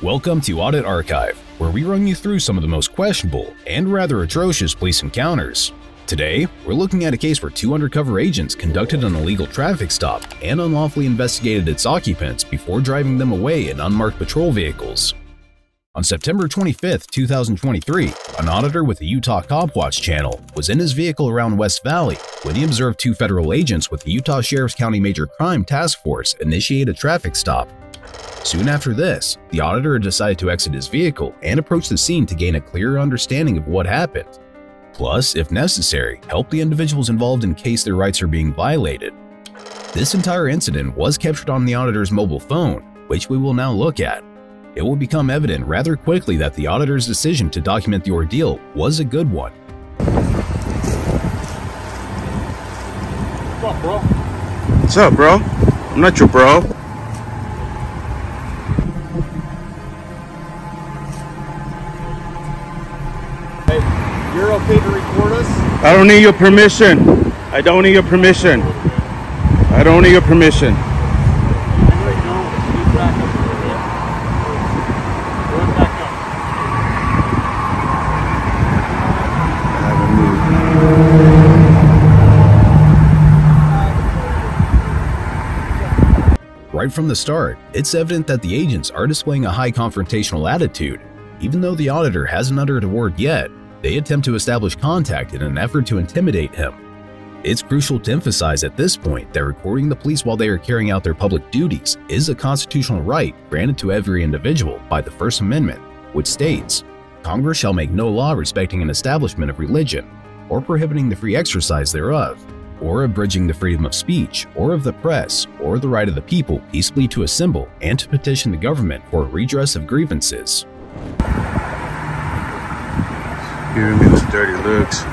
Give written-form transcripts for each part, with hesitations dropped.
Welcome to Audit Archive, where we run you through some of the most questionable and rather atrocious police encounters. Today, we're looking at a case where two undercover agents conducted an illegal traffic stop and unlawfully investigated its occupants before driving them away in unmarked patrol vehicles. On September 25, 2023, an auditor with the Utah Cop Watch channel was in his vehicle around West Valley when he observed two federal agents with the Utah Sheriff's County Major Crime Task Force initiate a traffic stop. Soon after this, the auditor decided to exit his vehicle and approach the scene to gain a clearer understanding of what happened. Plus, if necessary, help the individuals involved in case their rights are being violated. This entire incident was captured on the auditor's mobile phone, which we will now look at. It will become evident rather quickly that the auditor's decision to document the ordeal was a good one. What's up, bro? What's up, bro? I'm not your bro. Hey, you're okay to record us? I don't need your permission. I don't need your permission. I don't need your permission. Right from the start, it's evident that the agents are displaying a high confrontational attitude. Even though the auditor hasn't uttered a word yet, they attempt to establish contact in an effort to intimidate him. It's crucial to emphasize at this point that recording the police while they are carrying out their public duties is a constitutional right granted to every individual by the First Amendment, which states, "Congress shall make no law respecting an establishment of religion, or prohibiting the free exercise thereof, or abridging the freedom of speech, or of the press, or the right of the people peaceably to assemble and to petition the government for redress of grievances." Giving me those dirty looks.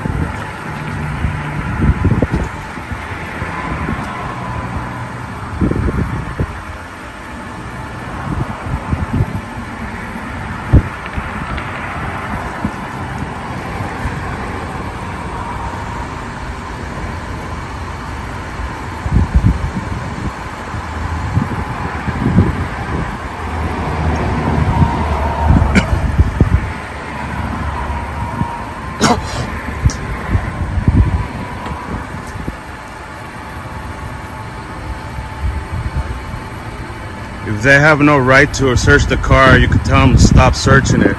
If they have no right to search the car, you can tell them to stop searching it.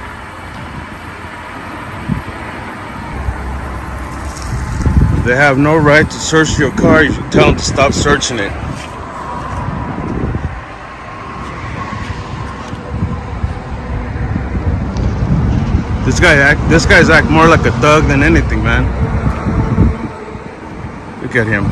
If they have no right to search your car, you can tell them to stop searching it. This guy's act more like a thug than anything, man. Look at him.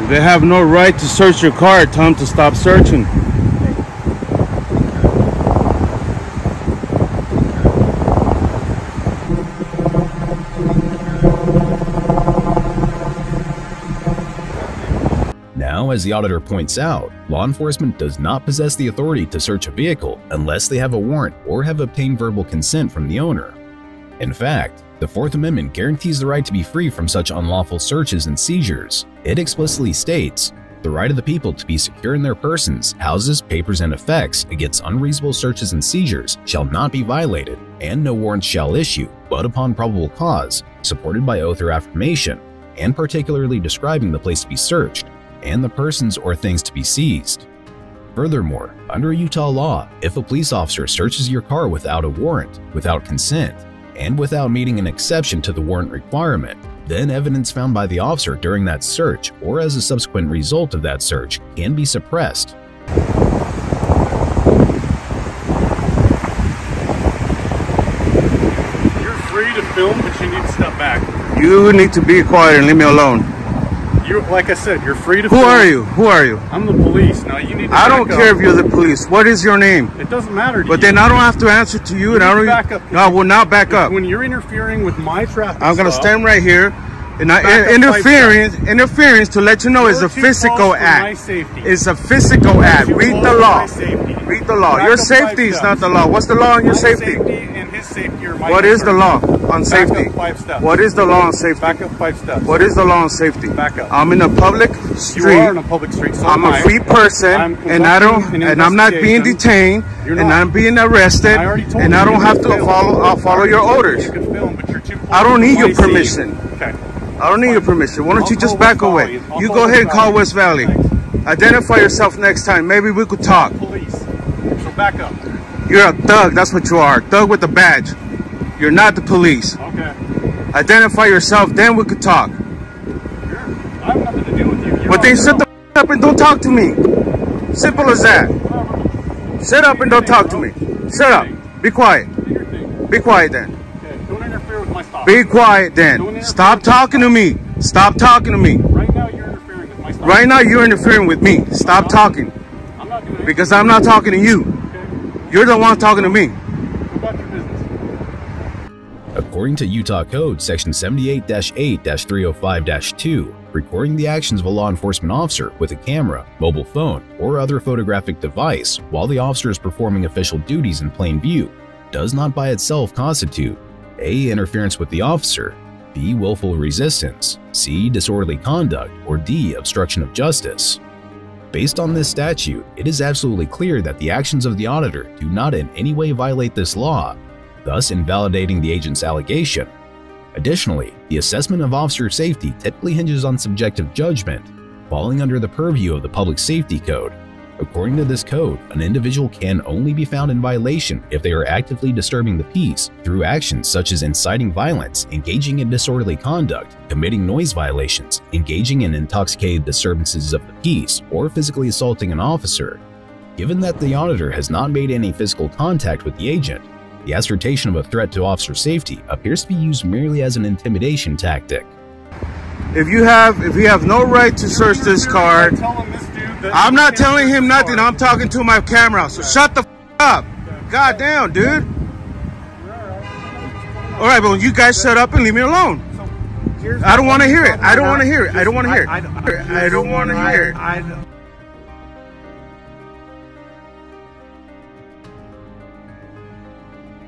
They have no right to search your car. Tell them to stop searching. Now, as the auditor points out, law enforcement does not possess the authority to search a vehicle unless they have a warrant or have obtained verbal consent from the owner. In fact, the Fourth Amendment guarantees the right to be free from such unlawful searches and seizures. It explicitly states, "The right of the people to be secure in their persons, houses, papers, and effects against unreasonable searches and seizures shall not be violated, and no warrants shall issue, but upon probable cause, supported by oath or affirmation, and particularly describing the place to be searched, and the persons or things to be seized." Furthermore, under Utah law, if a police officer searches your car without a warrant, without consent, and without meeting an exception to the warrant requirement, then evidence found by the officer during that search or as a subsequent result of that search can be suppressed. You're free to film, but you need to step back. You need to be quiet and leave me alone. Like I said, you're free to Who film. are you? Who are you? I'm the police. Now you need to I don't back care up. if you're the police. What is your name? It doesn't matter to But you. then I don't have to answer to you, and I don't. Back up. No, I will not back up. When you're interfering with my traffic I'm gonna stop, stand right here. Interference to let you know is a physical act. It's a physical act. Read the law. Read the law. Your safety is not the law. What's the law on your safety? What is the law on safety? What is the law on safety? Back up 5 steps. What is the law on safety? Back up. I'm in a public street. You are in a public street. So I'm a free person, and I'm not being detained, and I'm being arrested, and I don't have to follow your orders. You can film, but you're too close. I don't need your permission. Okay. I don't need your permission. Why don't you just back away? You go ahead and call West Valley. Identify yourself next time. Maybe we could talk. Police. So back up. You're a thug. That's what you are. A thug with a badge. You're not the police. Okay. Identify yourself, then we could talk. I have nothing to do with you. But then shut the up and don't talk to me. Simple as that. Shut up and don't talk to me. Shut up. Be quiet. Be quiet then. Okay. Don't interfere with my stop. Be quiet then. Stop talking to me. Stop talking to me. Right now you're interfering with my stop. Right now you're interfering with me. Stop talking. I'm not doing it. Because I'm not talking to you. Okay. You're the one talking to me. Go about your business. According to Utah Code Section 78-8-305-2, recording the actions of a law enforcement officer with a camera, mobile phone, or other photographic device while the officer is performing official duties in plain view does not by itself constitute A. Interference with the officer, B. Willful resistance, C. Disorderly conduct, or D. Obstruction of justice. Based on this statute, it is absolutely clear that the actions of the auditor do not in any way violate this law, thus invalidating the agent's allegation. Additionally, the assessment of officer safety typically hinges on subjective judgment, falling under the purview of the Public Safety Code. According to this code, an individual can only be found in violation if they are actively disturbing the peace through actions such as inciting violence, engaging in disorderly conduct, committing noise violations, engaging in intoxicated disturbances of the peace, or physically assaulting an officer. Given that the auditor has not made any physical contact with the agent, the assertion of a threat to officer safety appears to be used merely as an intimidation tactic. If you have no right to search this car, I'm not telling him nothing. I'm talking to my camera. So shut the f up. God damn, dude. All right, but you guys shut up and leave me alone. I don't want to hear it. I don't want to hear it. I don't want to hear it. I don't want to hear it.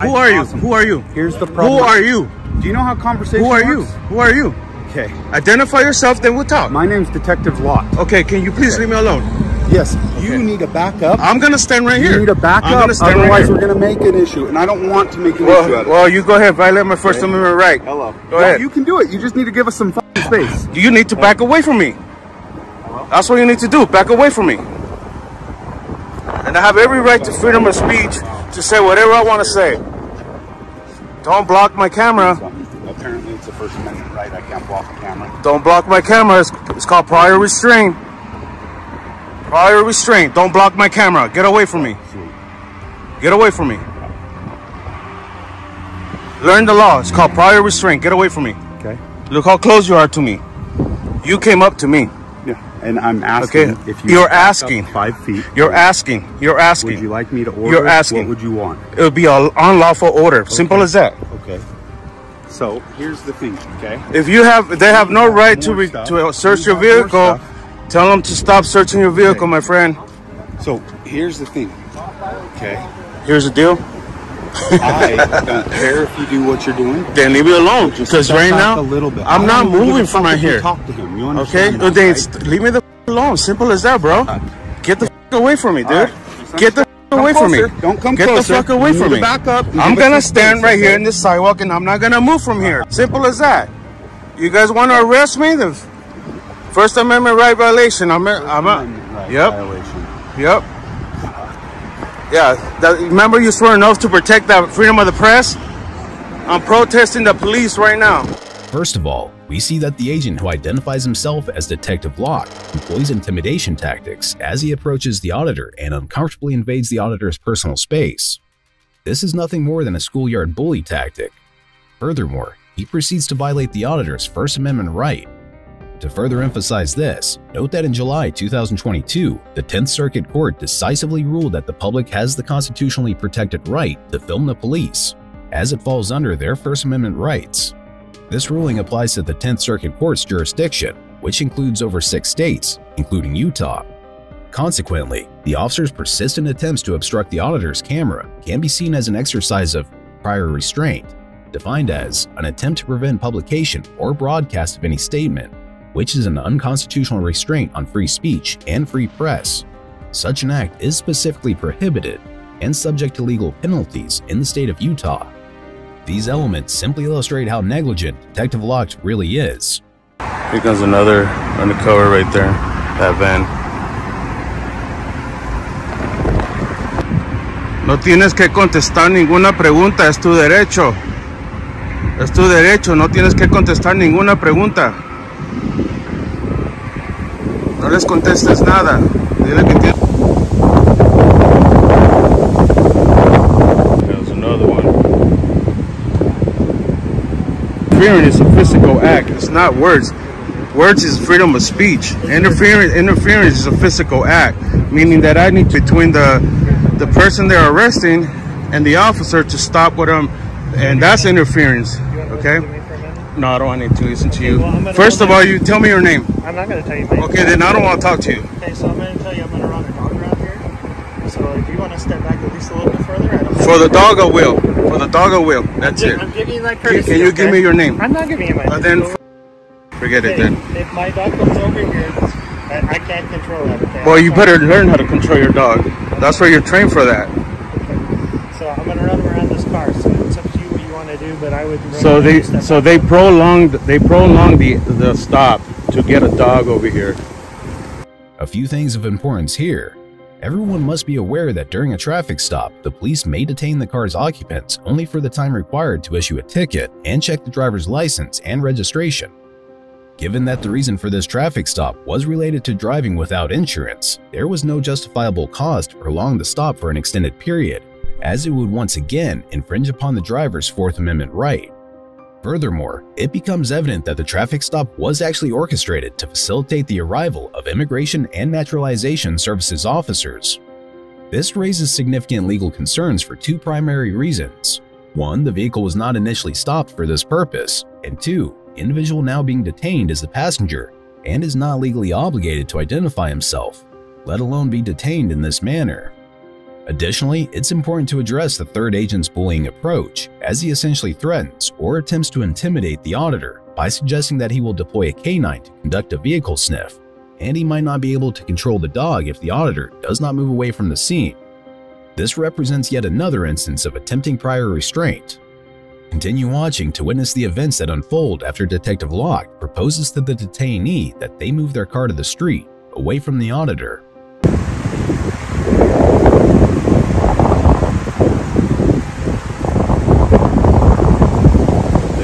Who are you? Who are you? Here's the problem. Who are you? Do you know how conversation Who are you? works? Who are you? Okay. Identify yourself, then we'll talk. My name's Detective Locke. Okay, can you please leave me alone? Yes. You need to back up. I'm gonna stand right here. You need to back up, otherwise we're gonna make an issue, and I don't want to make an issue out of it. Well, you go ahead. Violate my First Amendment right. Hello. Go ahead. You can do it. You just need to give us some fucking space. You need to back away from me. That's what you need to do. Back away from me. And I have every right to freedom of speech to say whatever I want to say. Don't block my camera. Apparently, it's a First Amendment right. I can't block the camera. Don't block my camera. It's called prior restraint. Prior restraint. Don't block my camera. Get away from me. Get away from me. Learn the law. It's called prior restraint. Get away from me. Okay. Look how close you are to me. You came up to me. Yeah. And I'm asking if you're asking 5 feet. You're asking. You're asking. Would you like me to order? You're asking. What would you want? It would be an unlawful order. Simple as that. Okay. So here's the thing. Okay. If they have no right to search your vehicle. Tell them to stop searching your vehicle, my friend. So here's the thing. Okay. Here's the deal. I don't care if you do what you're doing. Then leave me alone. Because right now, I'm not moving from right here. Talk to him. You okay? understand? Then leave me the alone. Simple as that, bro. Get the away from me, dude. Get the away from me. Don't come Get closer. the fuck away from me. Back up. I'm gonna stand right here in this sidewalk, and I'm not gonna move from here. Simple as that. You guys want to arrest me? The First Amendment right violation. Yep. Yeah. Remember, you swore an oath to protect the freedom of the press? I'm protesting the police right now. First of all, we see that the agent who identifies himself as Detective Locke employs intimidation tactics as he approaches the auditor and uncomfortably invades the auditor's personal space. This is nothing more than a schoolyard bully tactic. Furthermore, he proceeds to violate the auditor's First Amendment right. To further emphasize this, note that in July 2022, the 10th Circuit Court decisively ruled that the public has the constitutionally protected right to film the police, as it falls under their First Amendment rights. This ruling applies to the 10th Circuit Court's jurisdiction, which includes over 6 states, including Utah. Consequently, the officer's persistent attempts to obstruct the auditor's camera can be seen as an exercise of prior restraint, defined as an attempt to prevent publication or broadcast of any statement, which is an unconstitutional restraint on free speech and free press. Such an act is specifically prohibited and subject to legal penalties in the state of Utah. These elements simply illustrate how negligent Detective Locke really is. Here comes another undercover right there, that van. No tienes que contestar ninguna pregunta, es tu derecho. Es tu derecho, no tienes que contestar ninguna pregunta. No les contestes nada. Dile que tienes. There's another one. Interference is a physical act. It's not words. Words is freedom of speech. Interference is a physical act, meaning that I need between the person they're arresting and the officer to stop with them, and that's interference. Okay? No, I don't need to listen to you. First of all, you tell me your name. I'm not going to tell you my name. Okay, then I don't want to talk to you. Okay, so I'm going to tell you I'm going to run a dog around here. So if you want to step back at least a little bit further, I don't. For the dog, I will. For the dog, I will. That's it. I'm giving you that courtesy. Can you give me your name? I'm not giving you my name. Then forget it then. If my dog comes over here, I can't control that. Okay? Well, you better learn how to control your dog. That's why you're trained for that. Okay. So I'm going to run around this car. So it's up to you what you want to do, but I would. So they prolonged the stop to get a dog over here. A few things of importance here. Everyone must be aware that during a traffic stop, the police may detain the car's occupants only for the time required to issue a ticket and check the driver's license and registration. Given that the reason for this traffic stop was related to driving without insurance, there was no justifiable cause to prolong the stop for an extended period, as it would once again infringe upon the driver's Fourth Amendment right. Furthermore, it becomes evident that the traffic stop was actually orchestrated to facilitate the arrival of Immigration and Naturalization Services officers. This raises significant legal concerns for 2 primary reasons. 1, the vehicle was not initially stopped for this purpose, and 2, the individual now being detained is the passenger and is not legally obligated to identify himself, let alone be detained in this manner. Additionally, it's important to address the third agent's bullying approach, as he essentially threatens or attempts to intimidate the auditor by suggesting that he will deploy a canine to conduct a vehicle sniff, and he might not be able to control the dog if the auditor does not move away from the scene. This represents yet another instance of attempting prior restraint. Continue watching to witness the events that unfold after Detective Locke proposes to the detainee that they move their car to the street, away from the auditor.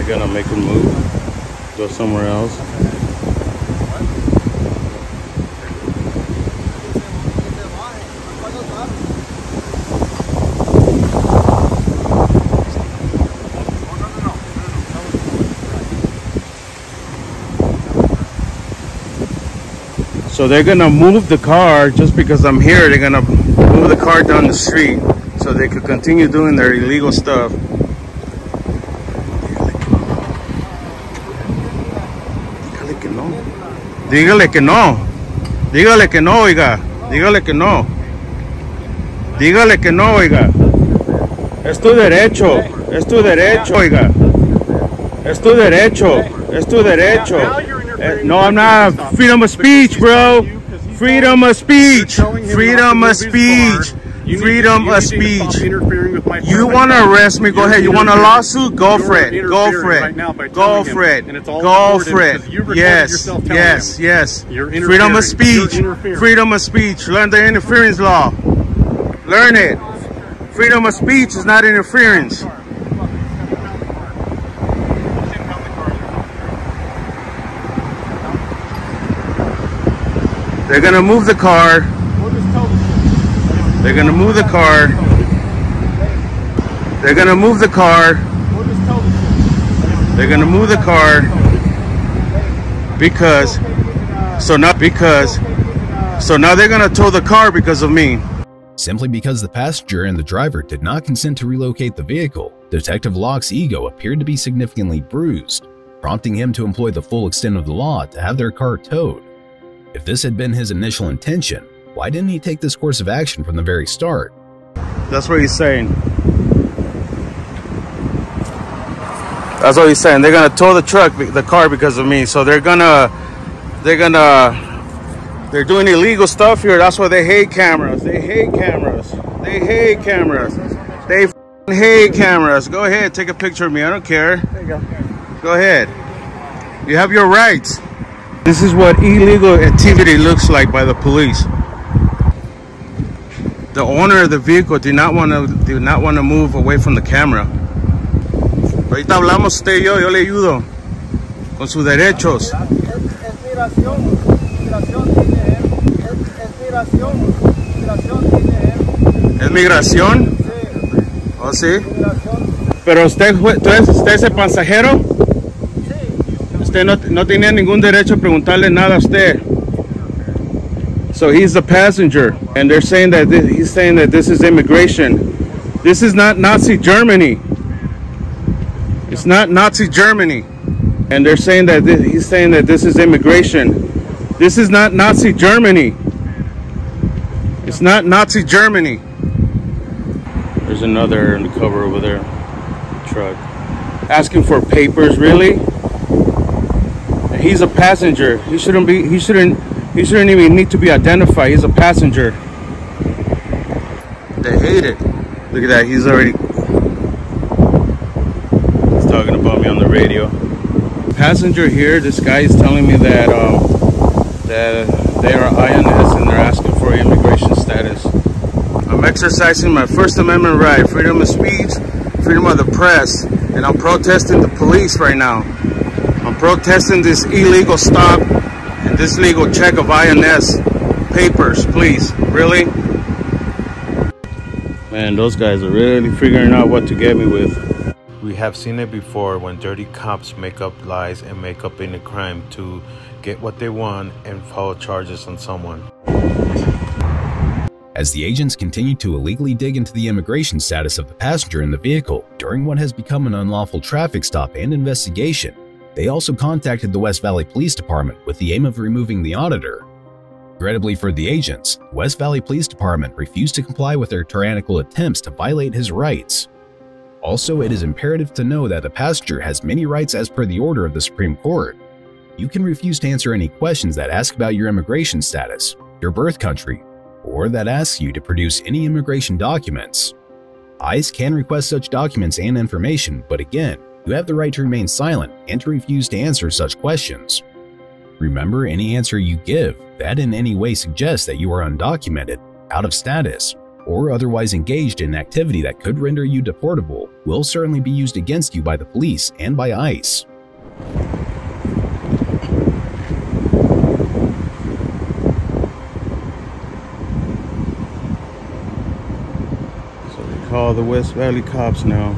Gonna make him move, go somewhere else. So they're gonna move the car just because I'm here. They're gonna move the car down the street so they could continue doing their illegal stuff. Dígale que no. Dígale que no, oiga. Dígale que no. Dígale que no, oiga. Es tu derecho. Es tu derecho, oiga. Es tu derecho. Es tu derecho. No, I'm not. Freedom of speech, bro. Freedom of speech. Freedom of speech. Freedom of speech. You want to arrest me? Go ahead. You want a lawsuit? Go for it. Go for it. Go for it. Go for it. Yes. Yes. Yes. Freedom of speech. Freedom of speech. Learn the interference law. Learn it. Freedom of speech is not interference. They're gonna move the car. They're gonna move the car. They're gonna move the car. They're gonna move the car because now they're gonna tow the car because of me. Simply because the passenger and the driver did not consent to relocate the vehicle, Detective Locke's ego appeared to be significantly bruised. prompting him to employ the full extent of the law to have their car towed. If this had been his initial intention, why didn't he take this course of action from the very start? That's what he's saying. That's what he's saying. They're gonna tow the car because of me. So they're doing illegal stuff here. That's why they hate cameras. They hate cameras. They hate cameras. They hate cameras. Go ahead, take a picture of me. I don't care. There you go. Go ahead. You have your rights. This is what illegal activity looks like by the police. The owner of the vehicle did not want to move away from the camera. Ahorita hablamos usted y yo le ayudo con sus derechos. ¿Es migración? ¿Oh, sí? Pero usted es el pasajero. Usted no tenía ningún derecho a preguntarle nada a usted. So he's the passenger, and they're saying that he's saying that this is immigration. This is not Nazi Germany. It's not Nazi Germany, and they're saying that he's saying that this is immigration. This is not Nazi Germany. It's not Nazi Germany. There's another undercover over there, truck, asking for papers. Really? He's a passenger. He shouldn't even need to be identified. He's a passenger. They hate it. Look at that. He's talking about me on the radio. Passenger here. This guy is telling me that they are INS and they're asking for immigration status. I'm exercising my First Amendment right, freedom of speech, freedom of the press, and I'm protesting the police right now. I'm protesting this illegal stop and this legal check of INS papers, please. Really? Man, those guys are really figuring out what to get me with. We have seen it before when dirty cops make up lies and make up in a crime to get what they want and file charges on someone. As the agents continue to illegally dig into the immigration status of the passenger in the vehicle during what has become an unlawful traffic stop and investigation, they also contacted the West Valley Police Department with the aim of removing the auditor. Regrettably for the agents, the West Valley Police Department refused to comply with their tyrannical attempts to violate his rights. Also, it is imperative to know that the passenger has many rights as per the order of the Supreme Court. You can refuse to answer any questions that ask about your immigration status, your birth country, or that asks you to produce any immigration documents. ICE can request such documents and information, but again, you have the right to remain silent and to refuse to answer such questions. Remember, any answer you give that in any way suggests that you are undocumented, out of status, or otherwise engaged in activity that could render you deportable will certainly be used against you by the police and by ICE. So they call the West Valley cops now.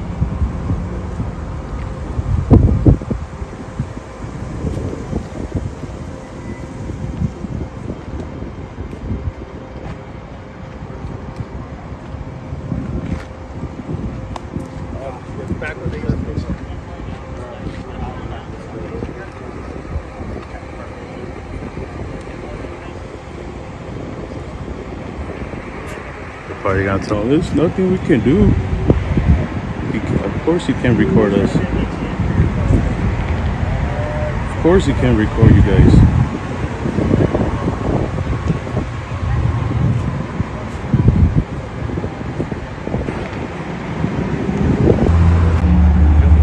Probably gonna tell him there's nothing we can do. Of course he can record us. Of course he can record you guys.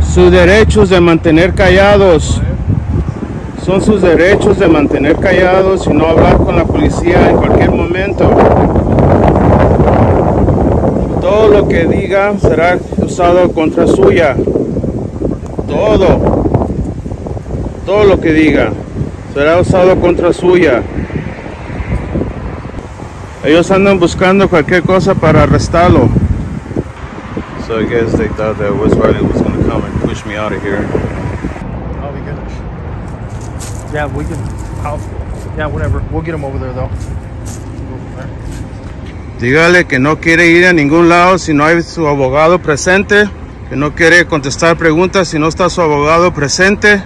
Sus derechos de mantener callados. Son sus derechos de mantener callados y no hablar con la policía en cualquier momento. Todo lo que diga será usado contra suya. Todo lo que diga será usado contra suya. Ellos andan buscando cualquier cosa para arrestarlo. So I guess they thought that West Valley was going to come and push me out of here. Oh, we good. Yeah, we can. Yeah, whatever. We'll get him over there though. Dígale que no quiere ir a ningún lado si no hay su abogado presente, que no quiere contestar preguntas si no está su abogado presente,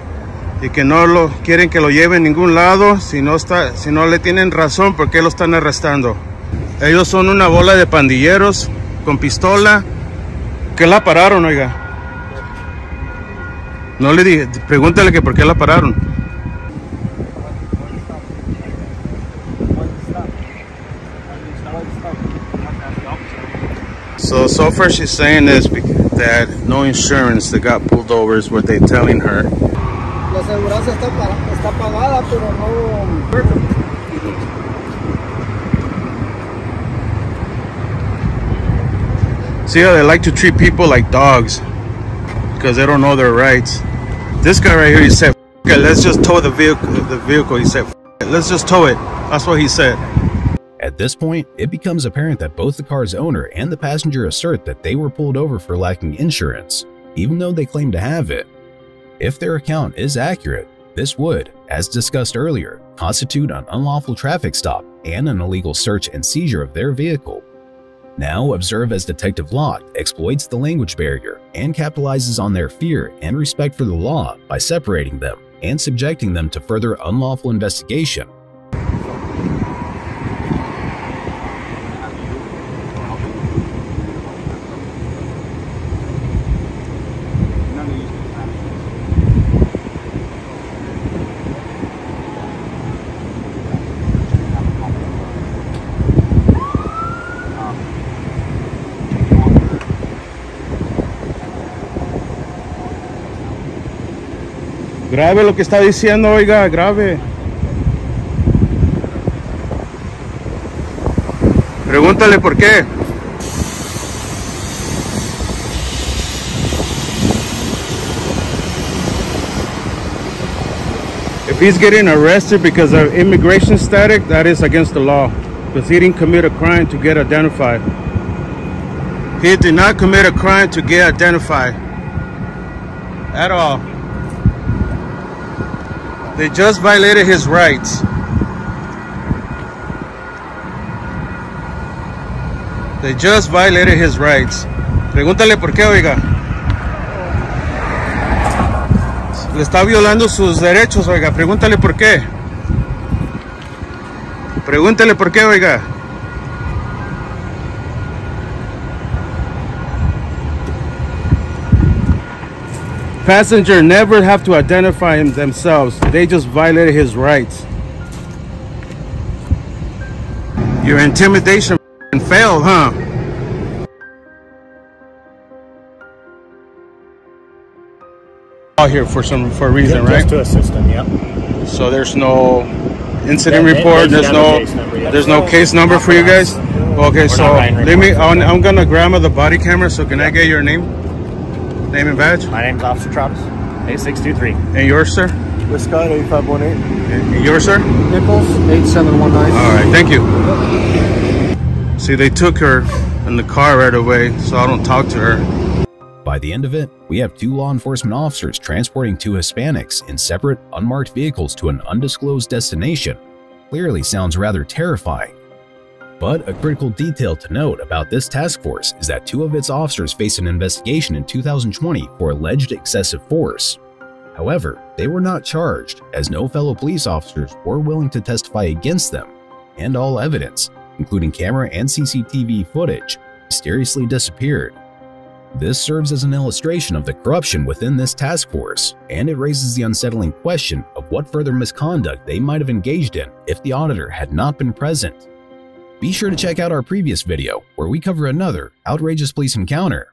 y que no lo quieren que lo lleven a ningún lado. Si no le tienen razón, ¿por qué lo están arrestando? Ellos son una bola de pandilleros con pistola. ¿Qué la pararon, oiga? No le dije, pregúntale que por qué la pararon. So far she's saying is that no insurance that got pulled over is what they're telling her. La aseguranza está pagada, pero no. See how they like to treat people like dogs because they don't know their rights. This guy right here, he said, "Okay, let's just tow the vehicle. He said, let's just tow it. That's what he said. At this point, it becomes apparent that both the car's owner and the passenger assert that they were pulled over for lacking insurance, even though they claim to have it. If their account is accurate, this would, as discussed earlier, constitute an unlawful traffic stop and an illegal search and seizure of their vehicle. Now observe as Detective Locke exploits the language barrier and capitalizes on their fear and respect for the law by separating them and subjecting them to further unlawful investigation. Grave lo que está diciendo, oiga, grave. Pregúntale por qué. If he's getting arrested because of immigration status, that is against the law. Because he didn't commit a crime to get identified. He did not commit a crime to get identified. At all. They just violated his rights. They just violated his rights. Pregúntale por qué, oiga. Le está violando sus derechos, oiga. Pregúntale por qué. Pregúntale por qué, oiga. Passenger never have to identify themselves. They just violated his rights. Your intimidation failed, huh? Out here for a reason, right? Just to assist them, yeah. So there's no incident report. There's no case number for you guys. Okay, so let me. I'm gonna grab the body camera. So can I get your name? Name and badge? My name's Officer Travis, 8623. And yours, sir? Scott 8518. And yours, sir? Nichols 8719. All right, thank you. See, they took her in the car right away, so I don't talk to her. By the end of it, we have 2 law enforcement officers transporting 2 Hispanics in separate, unmarked vehicles to an undisclosed destination. Clearly sounds rather terrifying. But a critical detail to note about this task force is that 2 of its officers faced an investigation in 2020 for alleged excessive force. However, they were not charged, as no fellow police officers were willing to testify against them, and all evidence, including camera and CCTV footage, mysteriously disappeared. This serves as an illustration of the corruption within this task force, and it raises the unsettling question of what further misconduct they might have engaged in if the auditor had not been present. Be sure to check out our previous video, where we cover another outrageous police encounter